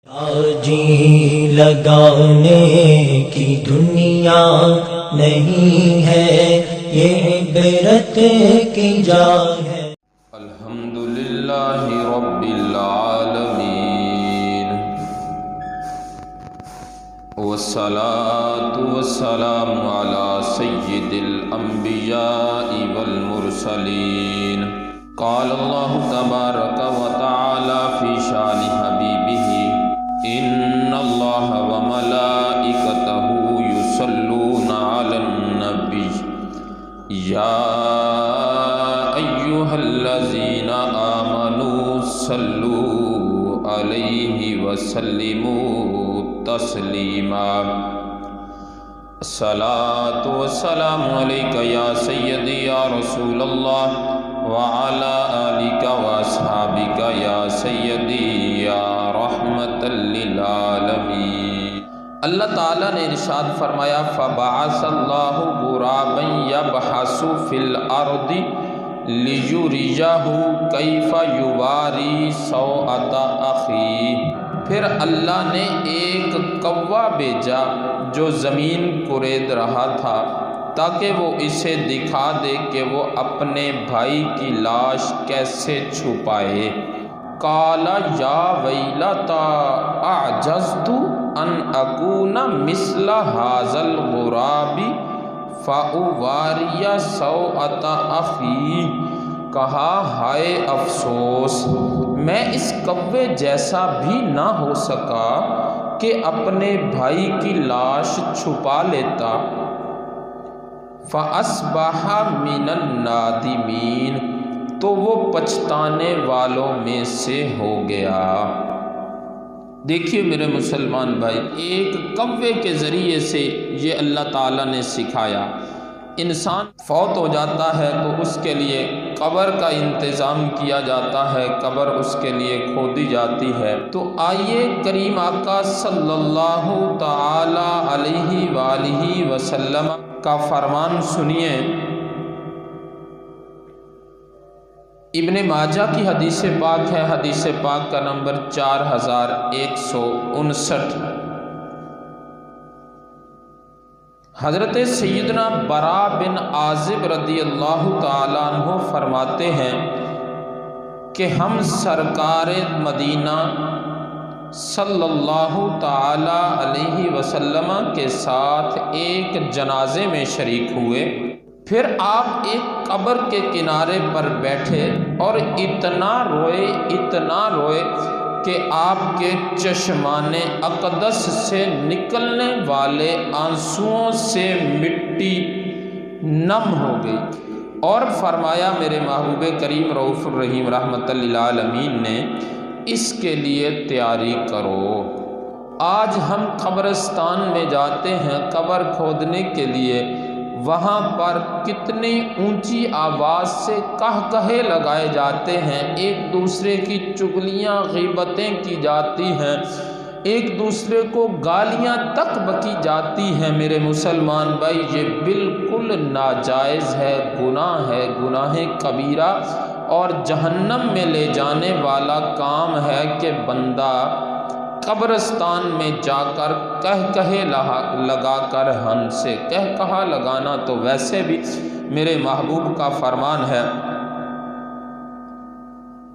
جی لگانے کی دنیا نہیں ہے، یہ عبرت کی جا ہے۔ الحمدللہ رب العالمین، والصلاة والسلام علی سید الانبیاء والمرسلین۔ قال اللہ تبارک و تعالی فی شان حبیبہ، ان اللہ وملائکتہ یصلون علی النبی یا ایھا الذین آمنوا صلوا علیہ وسلموا تسلیما۔ الصلاۃ والسلام علیک یا سیدی یا رسول اللہ وعلی آلک واصحابک یا سیدی یا رحمۃ للعالمین۔ اللہ تعالیٰ نے ارشاد فرمایا، فبعث اللہ غرابا یبحث فی الارض لیریہ کیف یواری سوءۃ اخیہ۔ پھر اللہ نے ایک کوا بھیجا جو زمین کورید رہا تھا تاکہ وہ اسے دکھا دے کہ وہ اپنے بھائی کی لاش کیسے چھپائے۔ قال یا ویلتیٰ اعجزت ان اکون مثل ھذا الغراب فاواری سوءۃ اخی۔ کہا ہائے افسوس، میں اس کوے جیسا بھی نہ ہو سکا کہ اپنے بھائی کی لاش چھپا لیتا۔ فَأَصْبَحَ مِنَ النَّادِمِينَ، تو وہ پچھتانے والوں میں سے ہو گیا۔ دیکھیے میرے مسلمان بھائی، ایک کوے کے ذریعے سے یہ اللہ تعالیٰ نے سکھایا۔ انسان فوت ہو جاتا ہے تو اس کے لیے قبر کا انتظام کیا جاتا ہے، قبر اس کے لیے کھودی جاتی ہے۔ تو آئیے کریم آقا صلی اللہ تعالی علیہ وآلہ وسلم کا فرمان سنیے۔ ابن ماجہ کی حدیث پاک ہے، حدیث پاک کا نمبر 4159۔ حضرت سیدنا براء بن عازب رضی اللہ تعالیٰ عنہ فرماتے ہیں کہ ہم سرکار مدینہ صلی اللہ تعالیٰ علیہ وسلم کے ساتھ ایک جنازے میں شریک ہوئے۔ پھر آپ ایک قبر کے کنارے پر بیٹھے اور اتنا روئے کہ آپ کے چشمان اقدس سے نکلنے والے آنسوؤں سے مٹی نم ہو گئی، اور فرمایا میرے محبوب کریم رؤوف الرحیم رحمۃ للعالمین نے اس کے لیے تیاری کرو۔ آج ہم قبرستان میں جاتے ہیں قبر کھودنے کے لیے، وہاں پر کتنی اونچی آواز سے قہقہے لگائے جاتے ہیں، ایک دوسرے کی چغلیاں غیبتیں کی جاتی ہیں، ایک دوسرے کو گالیاں تک بکی جاتی ہیں۔ میرے مسلمان بھائی، یہ بالکل ناجائز ہے، گناہ کبیرہ اور جہنم میں لے جانے والا کام ہے کہ بندہ قبرستان میں جا کر قہقہے لگا کر ہنسے۔ قہقہا لگانا تو ویسے بھی میرے محبوب کا فرمان ہے،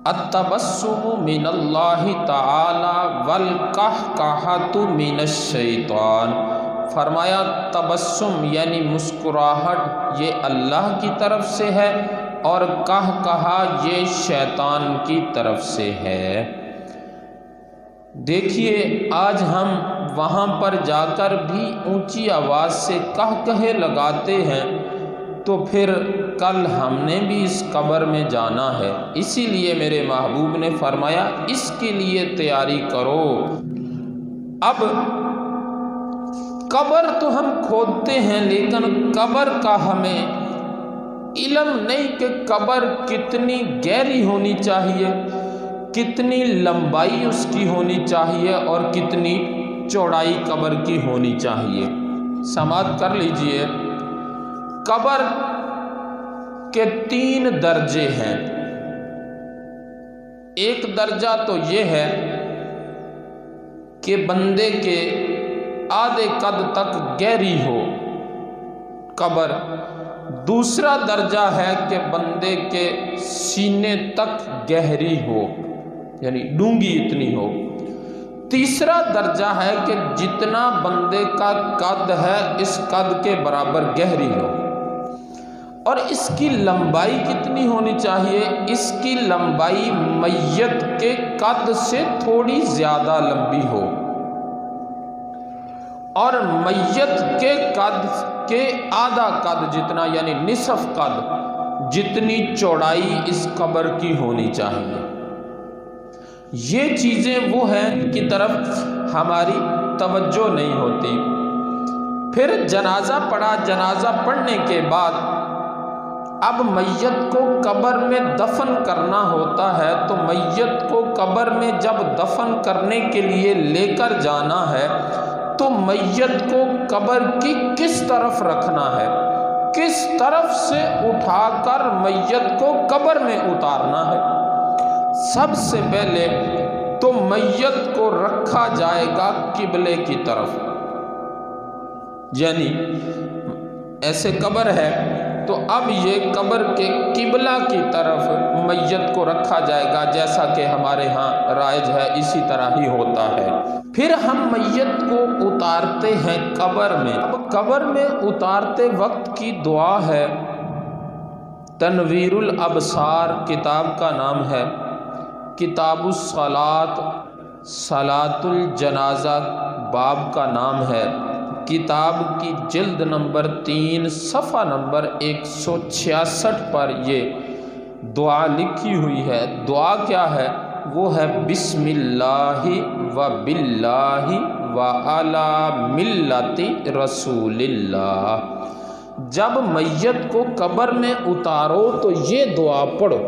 التبسم من اللہ تعالی والقہقہۃ من الشیطان۔ فرمایا تبسم یعنی مسکراہٹ یہ اللہ کی طرف سے ہے، اور قہقہا یہ شیطان کی طرف سے ہے۔ دیکھیے آج ہم وہاں پر جا کر بھی اونچی آواز سے قہقہے لگاتے ہیں، تو پھر کل ہم نے بھی اس قبر میں جانا ہے۔ اسی لیے میرے محبوب نے فرمایا اس کے لیے تیاری کرو۔ اب قبر تو ہم کھودتے ہیں، لیکن قبر کا ہمیں علم نہیں کہ قبر کتنی گہری ہونی چاہیے، کتنی لمبائی اس کی ہونی چاہیے، اور کتنی چوڑائی قبر کی ہونی چاہیے۔ سماعت کر لیجئے، قبر کے 3 درجے ہیں۔ ایک درجہ تو یہ ہے کہ بندے کے آدھے قد تک گہری ہو قبر، دوسرا درجہ ہے کہ بندے کے سینے تک گہری ہو، یعنی ڈونگی اتنی ہو، تیسرا درجہ ہے کہ جتنا بندے کا قد ہے اس قد کے برابر گہری ہو، اور اس کی لمبائی کتنی ہونی چاہیے؟ اس کی لمبائی میت کے قد سے تھوڑی زیادہ لمبی ہو، اور میت کے قد کے آدھا قد جتنا، یعنی نصف قد جتنی چوڑائی اس قبر کی ہونی چاہیے۔ یہ چیزیں وہ ہیں ان کی طرف ہماری توجہ نہیں ہوتی۔ پھر جنازہ پڑھا، جنازہ پڑھنے کے بعد اب میت کو قبر میں دفن کرنا ہوتا ہے، تو میت کو قبر میں جب دفن کرنے کے لیے لے کر جانا ہے تو میت کو قبر کی کس طرف رکھنا ہے، کس طرف سے اٹھا کر میت کو قبر میں اتارنا ہے؟ سب سے پہلے تو میت کو رکھا جائے گا قبلے کی طرف، یعنی ایسے قبر ہے تو اب یہ قبر کے قبلہ کی طرف میت کو رکھا جائے گا، جیسا کہ ہمارے ہاں رائج ہے اسی طرح ہی ہوتا ہے۔ پھر ہم میت کو اتارتے ہیں قبر میں۔ اب قبر میں اتارتے وقت کی دعا ہے، تنویر الابصار کتاب کا نام ہے، کتاب الصلاۃ صلاۃ الجنازہ باب کا نام ہے، کتاب کی جلد نمبر 3 صفحہ نمبر 166 پر یہ دعا لکھی ہوئی ہے۔ دعا کیا ہے؟ وہ ہے بسم اللہ و باللہ و علی ملت رسول اللہ۔ جب میت کو قبر میں اتارو تو یہ دعا پڑھو،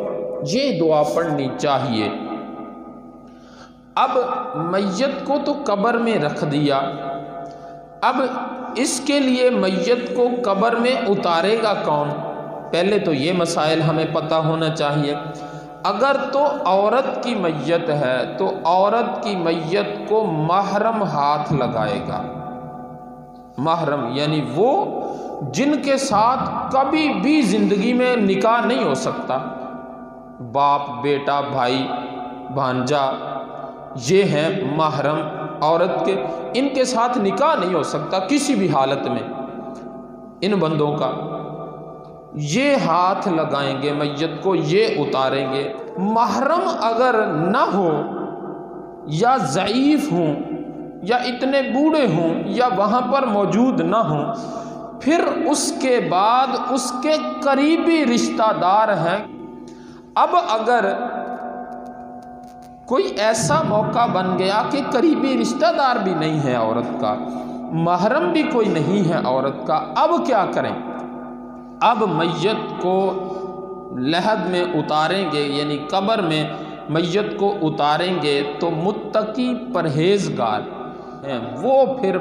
یہ دعا پڑھنی چاہیے۔ اب میت کو تو قبر میں رکھ دیا، اب اس کے لیے میت کو قبر میں اتارے گا کون؟ پہلے تو یہ مسائل ہمیں پتہ ہونا چاہیے۔ اگر تو عورت کی میت ہے تو عورت کی میت کو محرم ہاتھ لگائے گا۔ محرم یعنی وہ جن کے ساتھ کبھی بھی زندگی میں نکاح نہیں ہو سکتا، باپ، بیٹا، بھائی، بھانجا، یہ ہیں محرم عورت کے، ان کے ساتھ نکاح نہیں ہو سکتا کسی بھی حالت میں ان بندوں کا۔ یہ ہاتھ لگائیں گے میت کو، یہ اتاریں گے۔ محرم اگر نہ ہو یا ضعیف ہوں یا اتنے بوڑھے ہوں یا وہاں پر موجود نہ ہوں، پھر اس کے بعد اس کے قریبی رشتہ دار ہیں۔ اب اگر کوئی ایسا موقع بن گیا کہ قریبی رشتہ دار بھی نہیں ہے عورت کا، محرم بھی کوئی نہیں ہے عورت کا، اب کیا کریں؟ اب میت کو لحد میں اتاریں گے، یعنی قبر میں میت کو اتاریں گے تو متقی پرہیزگار ہیں وہ پھر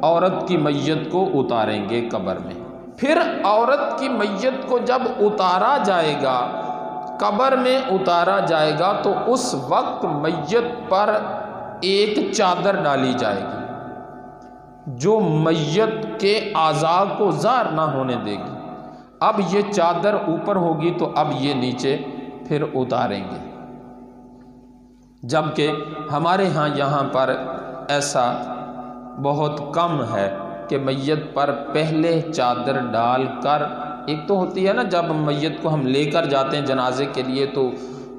عورت کی میت کو اتاریں گے قبر میں۔ پھر عورت کی میت کو جب اتارا جائے گا، قبر میں اتارا جائے گا، تو اس وقت میت پر ایک چادر ڈالی جائے گی جو میت کے اعضاء کو ظاہر نہ ہونے دے گی۔ اب یہ چادر اوپر ہوگی تو اب یہ نیچے پھر اتاریں گے، جبکہ ہمارے ہاں یہاں پر ایسا بہت کم ہے کہ میت پر پہلے چادر ڈال کر، ایک تو ہوتی ہے نا جب میت کو ہم لے کر جاتے ہیں جنازے کے لیے تو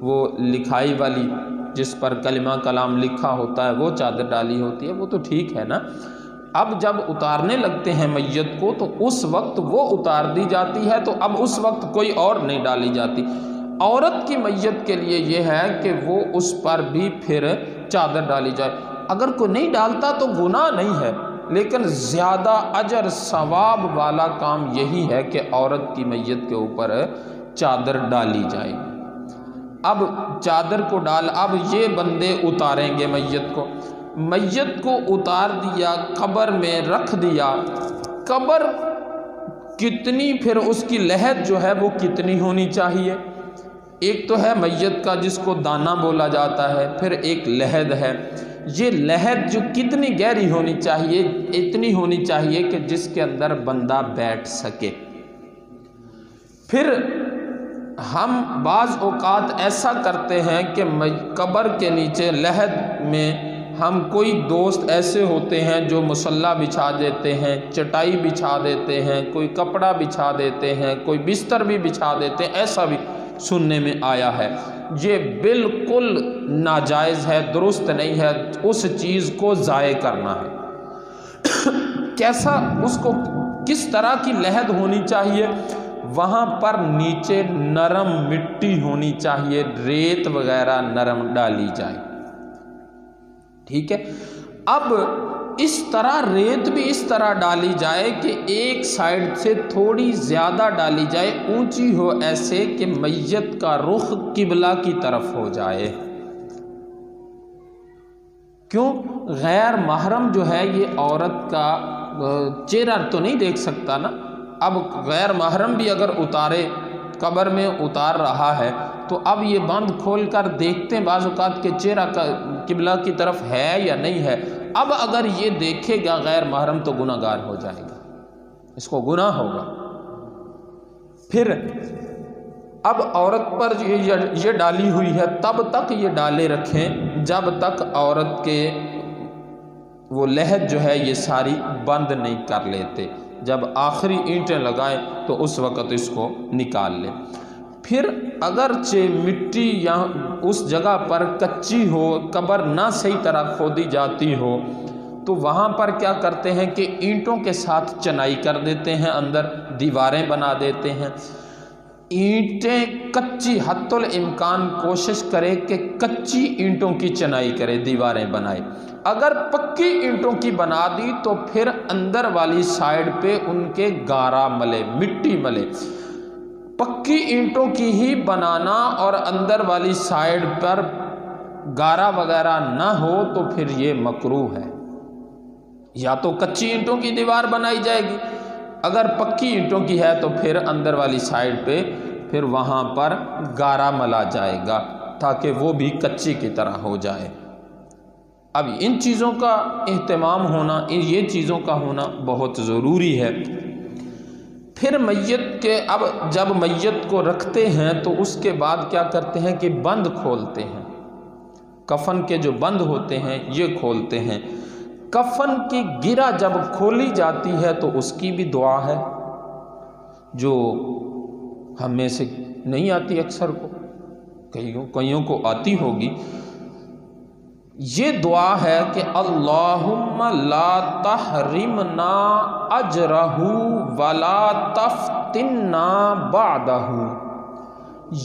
وہ لکھائی والی جس پر کلمہ کلام لکھا ہوتا ہے وہ چادر ڈالی ہوتی ہے، وہ تو ٹھیک ہے نا۔ اب جب اتارنے لگتے ہیں میت کو تو اس وقت وہ اتار دی جاتی ہے، تو اب اس وقت کوئی اور نہیں ڈالی جاتی۔ عورت کی میت کے لیے یہ ہے کہ وہ اس پر بھی پھر چادر ڈالی جائے۔ اگر کوئی نہیں ڈالتا تو گناہ نہیں ہے، لیکن زیادہ اجر ثواب والا کام یہی ہے کہ عورت کی میت کے اوپر چادر ڈالی جائے۔ اب چادر کو اب یہ بندے اتاریں گے میت کو اتار دیا، قبر میں رکھ دیا۔ قبر کتنی پھر اس کی لحد جو ہے وہ کتنی ہونی چاہیے؟ ایک تو ہے میت کا جس کو دانہ بولا جاتا ہے، پھر ایک لحد ہے۔ یہ لحد جو کتنی گہری ہونی چاہیے؟ اتنی ہونی چاہیے کہ جس کے اندر بندہ بیٹھ سکے۔ پھر ہم بعض اوقات ایسا کرتے ہیں کہ قبر کے نیچے لحد میں ہم کوئی دوست ایسے ہوتے ہیں جو مصلی بچھا دیتے ہیں، چٹائی بچھا دیتے ہیں، کوئی کپڑا بچھا دیتے ہیں، کوئی بستر بھی بچھا دیتے ہیں، ایسا بھی سننے میں آیا ہے۔ یہ بالکل ناجائز ہے، درست نہیں ہے، اس چیز کو ضائع کرنا ہے۔ کیسا؟ اس کو کس طرح کی لحد ہونی چاہیے؟ وہاں پر نیچے نرم مٹی ہونی چاہیے، ریت وغیرہ نرم ڈالی جائے، ٹھیک ہے۔ اب اس طرح ریت بھی اس طرح ڈالی جائے کہ ایک سائیڈ سے تھوڑی زیادہ ڈالی جائے، اونچی ہو، ایسے کہ میت کا رخ قبلہ کی طرف ہو جائے۔ کیوں؟ غیر محرم جو ہے یہ عورت کا چہرہ تو نہیں دیکھ سکتا نا۔ اب غیر محرم بھی اگر اتارے، قبر میں اتار رہا ہے، تو اب یہ بند کھول کر دیکھتے ہیں بعض اوقات کہ چہرہ قبلہ کی طرف ہے یا نہیں ہے۔ اب اگر یہ دیکھے گا غیر محرم تو گناہ گار ہو جائے گا، اس کو گناہ ہوگا۔ پھر اب عورت پر یہ ڈالی ہوئی ہے، تب تک یہ ڈالے رکھیں جب تک عورت کے وہ لحد جو ہے یہ ساری بند نہیں کر لیتے۔ جب آخری اینٹیں لگائیں تو اس وقت اس کو نکال لیں۔ پھر اگرچہ مٹی یا اس جگہ پر کچی ہو، قبر نہ صحیح طرح کھودی جاتی ہو، تو وہاں پر کیا کرتے ہیں کہ اینٹوں کے ساتھ چنائی کر دیتے ہیں، اندر دیواریں بنا دیتے ہیں۔ اینٹیں کچی، حتی الامکان کوشش کرے کہ کچی اینٹوں کی چنائی کرے، دیواریں بنائے۔ اگر پکی اینٹوں کی بنا دی تو پھر اندر والی سائیڈ پہ ان کے گارا ملے، مٹی ملے۔ پکی اینٹوں کی ہی بنانا اور اندر والی سائیڈ پر گارا وغیرہ نہ ہو تو پھر یہ مکروہ ہے۔ یا تو کچی اینٹوں کی دیوار بنائی جائے گی، اگر پکی اینٹوں کی ہے تو پھر اندر والی سائیڈ پہ پھر وہاں پر گارا ملا جائے گا تاکہ وہ بھی کچی کی طرح ہو جائے۔ اب ان چیزوں کا اہتمام ہونا، یہ چیزوں کا ہونا بہت ضروری ہے۔ پھر میت کے اب جب میت کو رکھتے ہیں تو اس کے بعد کیا کرتے ہیں کہ بند کھولتے ہیں، کفن کے جو بند ہوتے ہیں یہ کھولتے ہیں۔ کفن کی گرہ جب کھولی جاتی ہے تو اس کی بھی دعا ہے جو ہم میں سے نہیں آتی، اکثر کو کئیوں کو آتی ہوگی۔ یہ دعا ہے کہ اللہم لا تحرمنا اجرہ ولا تفتنا بعدہ۔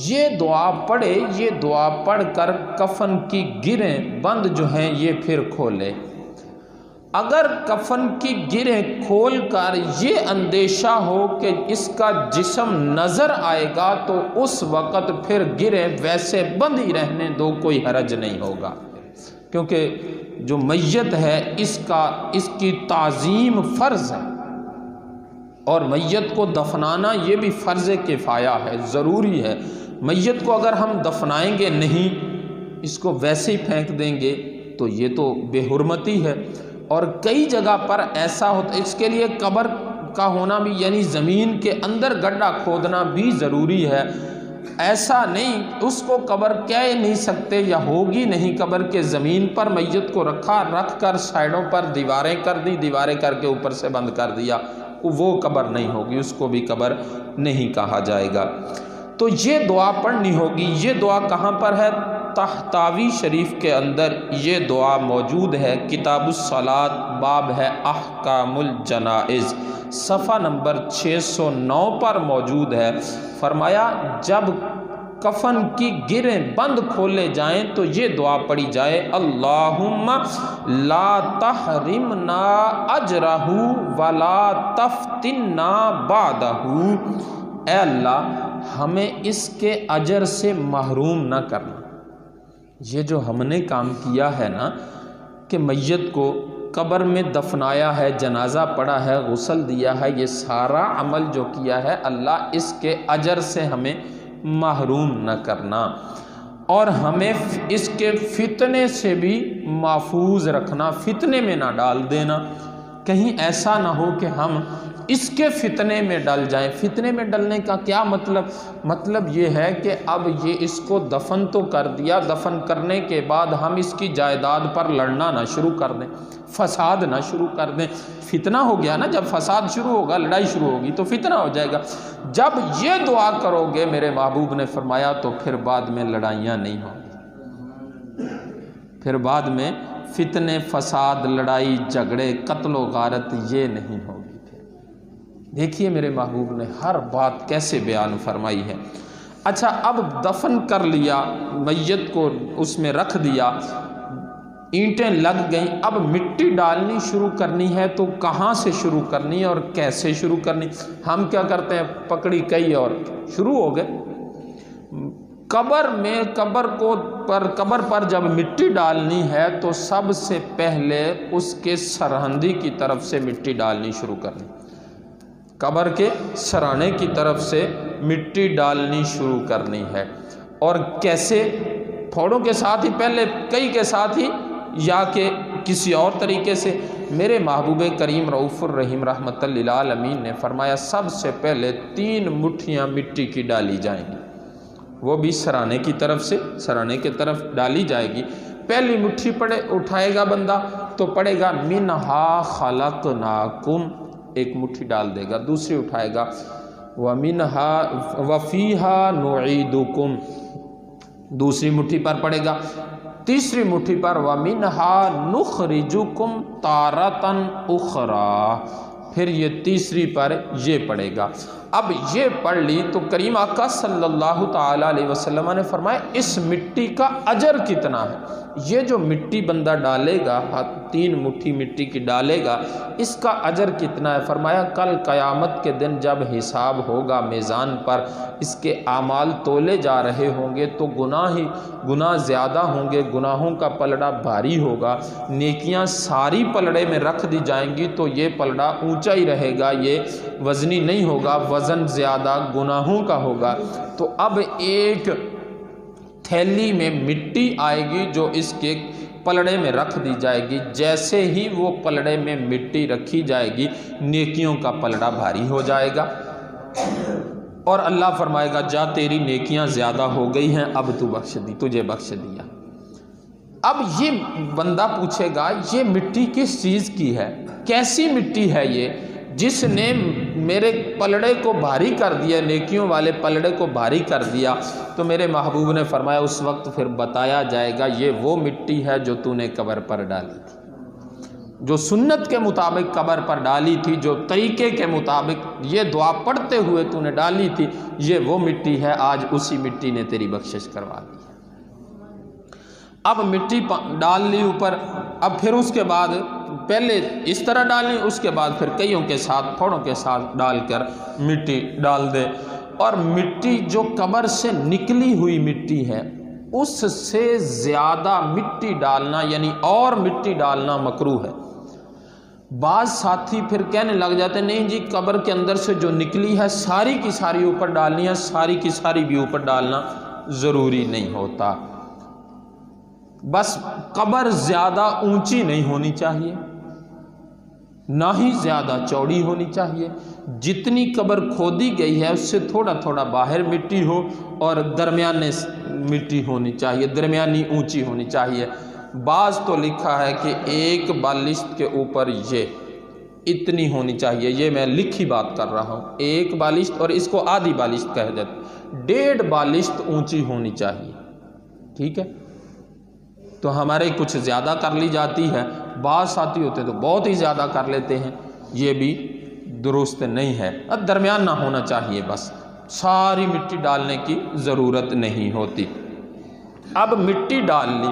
یہ دعا پڑھے، یہ دعا پڑھ کر کفن کی گرہیں بند جو ہیں یہ پھر کھولے۔ اگر کفن کی گرہیں کھول کر یہ اندیشہ ہو کہ اس کا جسم نظر آئے گا تو اس وقت پھر گرہیں ویسے بند ہی رہنے دو، کوئی حرج نہیں ہوگا، کیونکہ جو میت ہے اس کی تعظیم فرض ہے، اور میت کو دفنانا یہ بھی فرض کفایہ ہے، ضروری ہے۔ میت کو اگر ہم دفنائیں گے نہیں، اس کو ویسے ہی پھینک دیں گے تو یہ تو بے حرمتی ہے۔ اور کئی جگہ پر ایسا ہوتا ہے، اس کے لیے قبر کا ہونا بھی، یعنی زمین کے اندر گڈھا کھودنا بھی ضروری ہے۔ ایسا نہیں اس کو قبر کہہ نہیں سکتے یا ہوگی نہیں قبر کے زمین پر میت کو رکھ کر سائیڈوں پر دیواریں کر دی، دیواریں کر کے اوپر سے بند کر دیا، وہ قبر نہیں ہوگی، اس کو بھی قبر نہیں کہا جائے گا۔ تو یہ دعا پڑھنی ہوگی۔ یہ دعا کہاں پر ہے؟ طحطاوی شریف کے اندر یہ دعا موجود ہے، کتاب الصلاۃ، باب ہے احکام الجنائز، صفحہ نمبر 609 پر موجود ہے۔ فرمایا جب کفن کی گرہیں بند کھولے جائیں تو یہ دعا پڑھی جائے، اللہم لا تحرمنا اجرہ ولا تفتنا بعدہ۔ اے اللہ ہمیں اس کے اجر سے محروم نہ کرنا۔ یہ جو ہم نے کام کیا ہے نا کہ میت کو قبر میں دفنایا ہے، جنازہ پڑھا ہے، غسل دیا ہے، یہ سارا عمل جو کیا ہے اللہ اس کے اجر سے ہمیں محروم نہ کرنا۔ اور ہمیں اس کے فتنے سے بھی محفوظ رکھنا، فتنے میں نہ ڈال دینا، کہیں ایسا نہ ہو کہ ہم اس کے فتنے میں ڈل جائیں۔ فتنے میں ڈلنے کا کیا مطلب یہ ہے کہ اب یہ اس کو دفن تو کر دیا، دفن کرنے کے بعد ہم اس کی جائیداد پر لڑنا نہ شروع کر دیں، فساد نہ شروع کر دیں۔ فتنہ ہو گیا نا، جب فساد شروع ہوگا، لڑائی شروع ہوگی تو فتنہ ہو جائے گا۔ جب یہ دعا کرو گے میرے محبوب نے فرمایا تو پھر بعد میں لڑائیاں نہیں ہوں گی، پھر بعد میں فتنے، فساد، لڑائی جھگڑے، قتل و غارت یہ نہیں ہوگی۔ دیکھیے میرے محبوب نے ہر بات کیسے بیان فرمائی ہے۔ اچھا، اب دفن کر لیا، میت کو اس میں رکھ دیا، اینٹیں لگ گئیں، اب مٹی ڈالنی شروع کرنی ہے تو کہاں سے شروع کرنی ہے اور کیسے شروع کرنی؟ ہم کیا کرتے ہیں، پکڑی کئی اور شروع ہو گئے۔ قبر پر جب مٹی ڈالنی ہے تو سب سے پہلے اس کے سرہندی کی طرف سے مٹی ڈالنی شروع کرنی، قبر کے سرانے کی طرف سے مٹی ڈالنی شروع کرنی ہے۔ اور کیسے؟ پھوڑوں کے ساتھ ہی پہلے، کئی کے ساتھ ہی، یا کہ کسی اور طریقے سے؟ میرے محبوب کریم رؤوف الرحیم رحمۃ للعالمین نے فرمایا سب سے پہلے 3 مٹھیاں مٹی کی ڈالی جائیں گی، وہ بھی سرانے کی طرف سے، سرانے کی طرف ڈالی جائے گی۔ پہلی مٹھی اٹھائے گا بندہ تو پڑے گا منہا خلقناکم، ایک مٹھی ڈال دے گا۔ دوسری اٹھائے گا وَمِنْهَا وَفِيهَا نُعِيدُكُمْ، دوسری مٹھی پر پڑے گا۔ تیسری مٹھی پر وَمِنْهَا نُخْرِجُكُمْ تَارَةً أُخْرَى، پھر یہ تیسری پر یہ پڑے گا۔ اب یہ پڑھ لی تو کریم آقا صلی اللہ تعالیٰ علیہ وسلم نے فرمایا اس مٹی کا اجر کتنا ہے؟ یہ جو مٹی بندہ ڈالے گا، 3 مٹھی مٹی کی ڈالے گا، اس کا اجر کتنا ہے؟ فرمایا کل قیامت کے دن جب حساب ہوگا میزان پر، اس کے اعمال تولے جا رہے ہوں گے تو گناہ زیادہ ہوں گے، گناہوں کا پلڑا بھاری ہوگا، نیکیاں ساری پلڑے میں رکھ دی جائیں گی تو یہ پلڑا اونچا ہی رہے گا، یہ وزنی نہیں ہوگا، وزن زیادہ گناہوں کا ہوگا۔ تو اب ایک تھیلی میں مٹی آئے گی جو اس کے پلڑے میں رکھ دی جائے گی، جیسے ہی وہ پلڑے میں مٹی رکھی جائے گی نیکیوں کا پلڑا بھاری ہو جائے گا، اور اللہ فرمائے گا جا تیری نیکیاں زیادہ ہو گئی ہیں، اب تجھے بخش دیا۔ اب یہ بندہ پوچھے گا یہ مٹی کس چیز کی ہے، کیسی مٹی ہے یہ جس نے میرے پلڑے کو بھاری کر دیا، نیکیوں والے پلڑے کو بھاری کر دیا؟ تو میرے محبوب نے فرمایا اس وقت پھر بتایا جائے گا یہ وہ مٹی ہے جو تو نے قبر پر ڈالی تھی، جو سنت کے مطابق قبر پر ڈالی تھی، جو طریقے کے مطابق یہ دعا پڑھتے ہوئے تو نے ڈالی تھی، یہ وہ مٹی ہے، آج اسی مٹی نے تیری بخشش کروا دی۔ اب مٹی ڈال لی اوپر، اب پھر اس کے بعد پہلے اس طرح ڈالیں، اس کے بعد پھر کئیوں کے ساتھ، پھوڑوں کے ساتھ ڈال کر مٹی ڈال دے۔ اور مٹی جو قبر سے نکلی ہوئی مٹی ہے اس سے زیادہ مٹی ڈالنا، یعنی اور مٹی ڈالنا مکروہ ہے۔ بعض ساتھی پھر کہنے لگ جاتے ہیں نہیں جی قبر کے اندر سے جو نکلی ہے ساری کی ساری اوپر ڈالنی ہے، ساری کی ساری بھی اوپر ڈالنا ضروری نہیں ہوتا۔ بس قبر زیادہ اونچی نہیں ہونی چاہیے، نہ ہی زیادہ چوڑی ہونی چاہیے، جتنی قبر کھودی گئی ہے اس سے تھوڑا تھوڑا باہر مٹی ہو اور درمیانے مٹی ہونی چاہیے، درمیانی اونچی ہونی چاہیے۔ بعض تو لکھا ہے کہ 1 بالشت کے اوپر یہ اتنی ہونی چاہیے، یہ میں لکھی بات کر رہا ہوں، 1 بالشت، اور اس کو آدھی بالشت کہہ دیتے، 1.5 بالشت اونچی ہونی چاہیے، ٹھیک ہے؟ تو ہمارے کچھ زیادہ کر لی جاتی ہے، بعض ساتھی ہوتے تو بہت ہی زیادہ کر لیتے ہیں، یہ بھی درست نہیں ہے، درمیان نہ ہونا چاہیے، بس ساری مٹی ڈالنے کی ضرورت نہیں ہوتی۔ اب مٹی ڈال لی،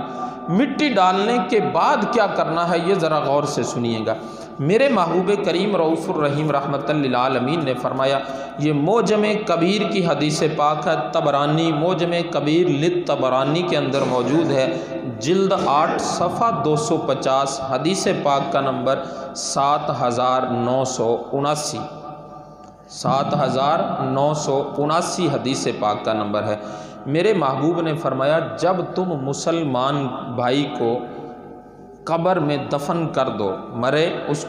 مٹی ڈالنے کے بعد کیا کرنا ہے یہ ذرا غور سے سنیے گا۔ میرے محبوب کریم رؤوف الرحیم رحمۃ للعالمین نے فرمایا، یہ معجم کبیر کی حدیث پاک ہے، طبرانی معجم کبیر للطبرانی کے اندر موجود ہے، جلد 8 صفحہ 250، حدیث پاک کا نمبر 7979، 7979 حدیث پاک کا نمبر ہے۔ میرے محبوب نے فرمایا جب تم مسلمان بھائی کو قبر میں دفن کر دو، مرے اس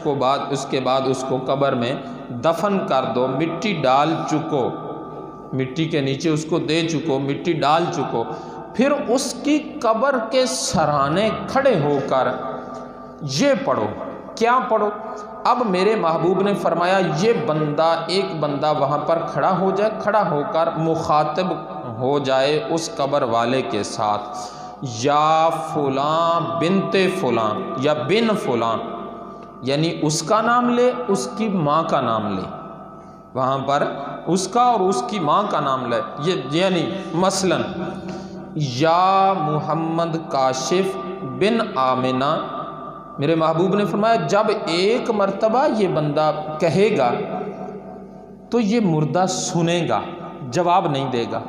کے بعد اس کو قبر میں دفن کر دو، مٹی ڈال چکو، مٹی کے نیچے اس کو دے چکو، مٹی ڈال چکو، پھر اس کی قبر کے سرانے کھڑے ہو کر یہ پڑھو۔ کیا پڑھو؟ اب میرے محبوب نے فرمایا یہ بندہ، ایک بندہ وہاں پر کھڑا ہو جائے، کھڑا ہو کر مخاطب ہو جائے اس قبر والے کے ساتھ، یا فلاں بنت فلاں یا بن فلاں، یعنی اس کا نام لے، اس کی ماں کا نام لے، وہاں پر اس کا اور اس کی ماں کا نام لے، یہ یعنی مثلا یا محمد کاشف بن آمنہ۔ میرے محبوب نے فرمایا جب ایک مرتبہ یہ بندہ کہے گا تو یہ مردہ سنے گا، جواب نہیں دے گا،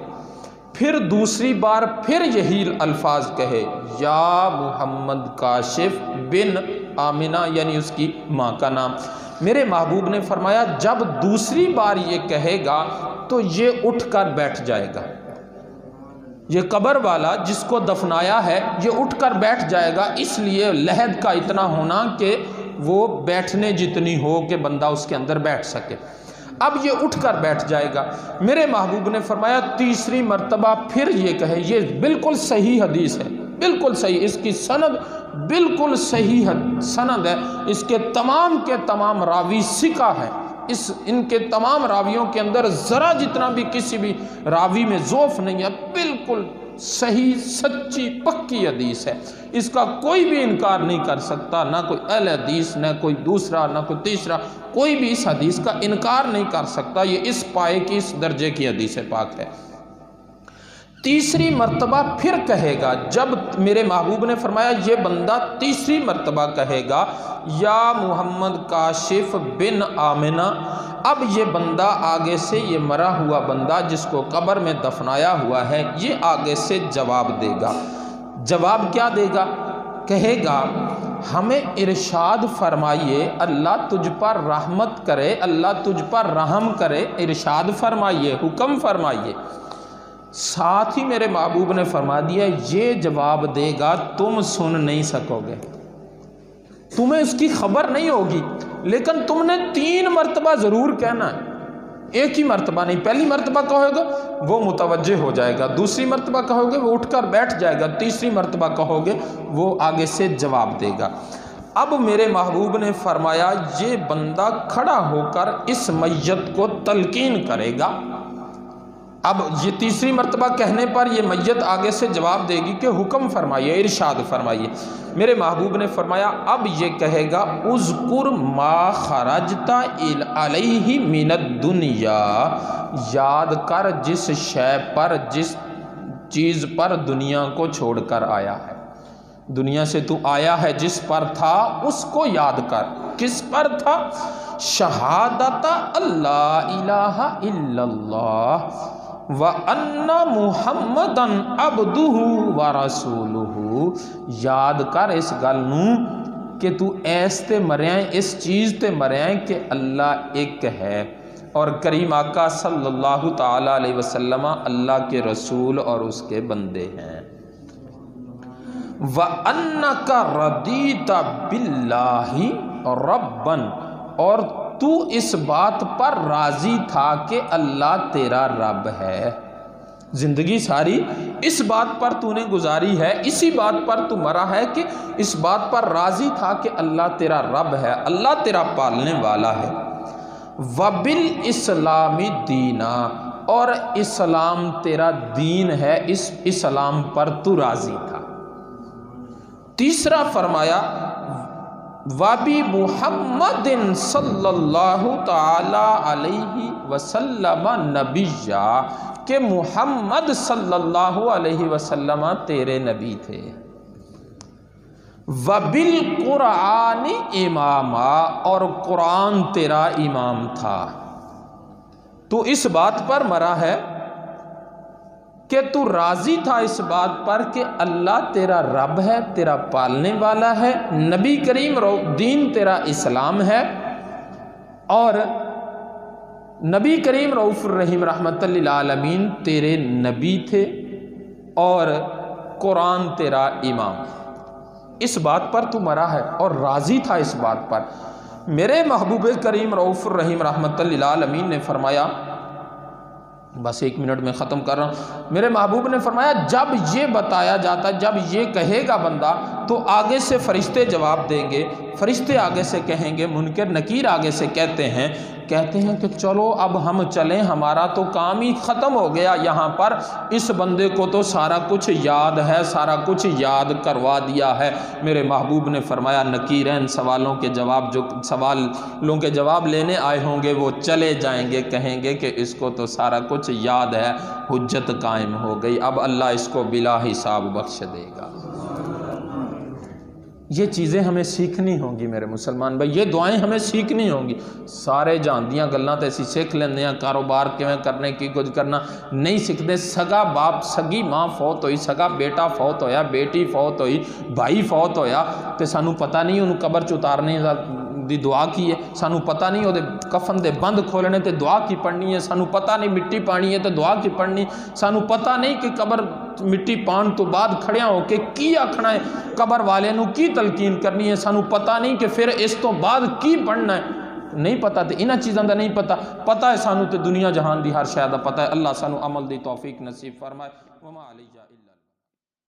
پھر دوسری بار پھر یہی الفاظ کہے یا محمد کاشف بن آمنہ، یعنی اس کی ماں کا نام۔ میرے محبوب نے فرمایا جب دوسری بار یہ کہے گا تو یہ اٹھ کر بیٹھ جائے گا، یہ قبر والا جس کو دفنایا ہے یہ اٹھ کر بیٹھ جائے گا، اس لیے لحد کا اتنا ہونا کہ وہ بیٹھنے جتنی ہو کہ بندہ اس کے اندر بیٹھ سکے۔ اب یہ اٹھ کر بیٹھ جائے گا۔ میرے محبوب نے فرمایا تیسری مرتبہ پھر یہ کہے، یہ بالکل صحیح حدیث ہے، بالکل صحیح، اس کی سند بالکل صحیح سند ہے، اس کے تمام راوی ثقہ ہے، ان کے تمام راویوں کے اندر ذرا جتنا بھی کسی بھی راوی میں ضعف نہیں ہے، بالکل صحیح سچی پکی حدیث ہے، اس کا کوئی بھی انکار نہیں کر سکتا، نہ کوئی اہل حدیث، نہ کوئی دوسرا، نہ کوئی تیسرا، کوئی بھی اس حدیث کا انکار نہیں کر سکتا، یہ اس پائے کی، اس درجے کی حدیث پاک ہے۔ تیسری مرتبہ پھر کہے گا، جب میرے محبوب نے فرمایا یہ بندہ تیسری مرتبہ کہے گا یا محمد کاشف بن آمنہ، اب یہ بندہ آگے سے، یہ مرا ہوا بندہ جس کو قبر میں دفنایا ہوا ہے، یہ آگے سے جواب دے گا۔ جواب کیا دے گا؟ کہے گا ہمیں ارشاد فرمائیے، اللہ تجھ پر رحمت کرے، اللہ تجھ پر رحم کرے، ارشاد فرمائیے، حکم فرمائیے۔ ساتھ ہی میرے محبوب نے فرما دیا یہ جواب دے گا تم سن نہیں سکو گے، تمہیں اس کی خبر نہیں ہوگی، لیکن تم نے 3 مرتبہ ضرور کہنا ہے، ایک ہی مرتبہ نہیں۔ پہلی مرتبہ کہو گے وہ متوجہ ہو جائے گا، دوسری مرتبہ کہو گے وہ اٹھ کر بیٹھ جائے گا، تیسری مرتبہ کہو گے وہ آگے سے جواب دے گا۔ اب میرے محبوب نے فرمایا یہ بندہ کھڑا ہو کر اس میت کو تلقین کرے گا۔ اب یہ تیسری مرتبہ کہنے پر یہ میت آگے سے جواب دے گی کہ حکم فرمائیے، ارشاد فرمائیے۔ میرے محبوب نے فرمایا اب یہ کہے گا اذکر ما خرجت علیہ من الدنیا، یاد کر جس شے پر، جس چیز پر دنیا کو چھوڑ کر آیا ہے، دنیا سے تو آیا ہے جس پر تھا اس کو یاد کر۔ کس پر تھا؟ شہادت اللہ الہ الا اللہ وَأَنَّ مُحَمَّدًا عَبْدُهُ وَرَسُولُهُ، یاد کر اس گل نوں کہ تو ایس تے مریں، اس چیز تے مریں کہ اللہ ایک ہے اور کریم آقا صلی اللہ تعالی علیہ وسلم اللہ کے رسول اور اس کے بندے ہیں۔ وَأَنَّكَ رَضِيتَ بِاللَّهِ رَبًّا، اور تو اس بات پر راضی تھا کہ اللہ تیرا رب ہے، زندگی ساری اس بات پر تو نے گزاری ہے، اسی بات پر تو مرا ہے کہ اس بات پر راضی تھا کہ اللہ تیرا رب ہے، اللہ تیرا پالنے والا ہے۔ وَبِالْإِسْلَامِ دِينًا، اور اسلام تیرا دین ہے، اس اسلام پر تو راضی تھا۔ تیسرا فرمایا وَبِ مُحَمَّدٍ صلی اللہ تعالی علیہ وسلم نبیّا، کہ محمد صلی اللہ علیہ وسلم تیرے نبی تھے۔ وَبِالْقُرْآنِ اماما، اور قرآن تیرا امام تھا۔ تو اس بات پر مرا ہے کہ تو راضی تھا اس بات پر کہ اللہ تیرا رب ہے، تیرا پالنے والا ہے، نبی کریم دین تیرا اسلام ہے، اور نبی کریم رؤوف الرحیم رحمت للعالمین تیرے نبی تھے، اور قرآن تیرا امام، اس بات پر تو مرا ہے اور راضی تھا اس بات پر۔ میرے محبوب کریم رؤوف الرحیم رحمت للعالمین نے فرمایا، بس 1 منٹ میں ختم کر رہا ہوں، میرے محبوب نے فرمایا جب یہ بتایا جاتا، جب یہ کہے گا بندہ تو آگے سے فرشتے جواب دیں گے، فرشتے آگے سے کہیں گے، منکر نکیر آگے سے کہتے ہیں کہ چلو اب ہم چلیں، ہمارا تو کام ہی ختم ہو گیا یہاں پر، اس بندے کو تو سارا کچھ یاد ہے، سارا کچھ یاد کروا دیا ہے۔ میرے محبوب نے فرمایا نکیرین سوالوں کے جواب لینے آئے ہوں گے، وہ چلے جائیں گے، کہیں گے کہ اس کو تو سارا کچھ یاد ہے، حجت قائم ہو گئی، اب اللہ اس کو بلا حساب بخش دے گا۔ یہ چیزیں ہمیں سیکھنی ہوں گی میرے مسلمان بھائی، یہ دعائیں ہمیں سیکھنی ہوں گی۔ سارے جاندیاں گلاں تے اسی سیکھ لیندے ہیں، کاروبار کیویں کرنے کی کچھ کرنا نہیں سیکھتے۔ سگا باپ سگی ماں فوت ہوئی، سگا بیٹا فوت ہویا، بیٹی فوت ہوئی، بھائی فوت ہویا تے سانو پتہ نہیں انہوں قبر چ اتارنے دی دعا کی ہے، سانو پتہ نہیں وہ کفن دے بند کھولنے تے دعا کی پڑھنی ہے، سانو پتہ نہیں مٹی پانی ہے تے دعا کی پڑھنی، سانو پتہ نہیں کہ قبر مٹی پان تو بعد کھڑیاں ہو کے کی آکھنا ہے، قبر والے نو کی تلقین کرنی ہے، سانو پتہ نہیں کہ پھر اس تو بعد کی پڑھنا ہے، نہیں پتہ تے انہاں چیزاں دا نہیں پتہ ہے سانو تے دنیا جہان دی ہر شے دا پتہ ہے۔ اللہ سانو عمل دی توفیق نصیب فرمائے۔ وما علیہ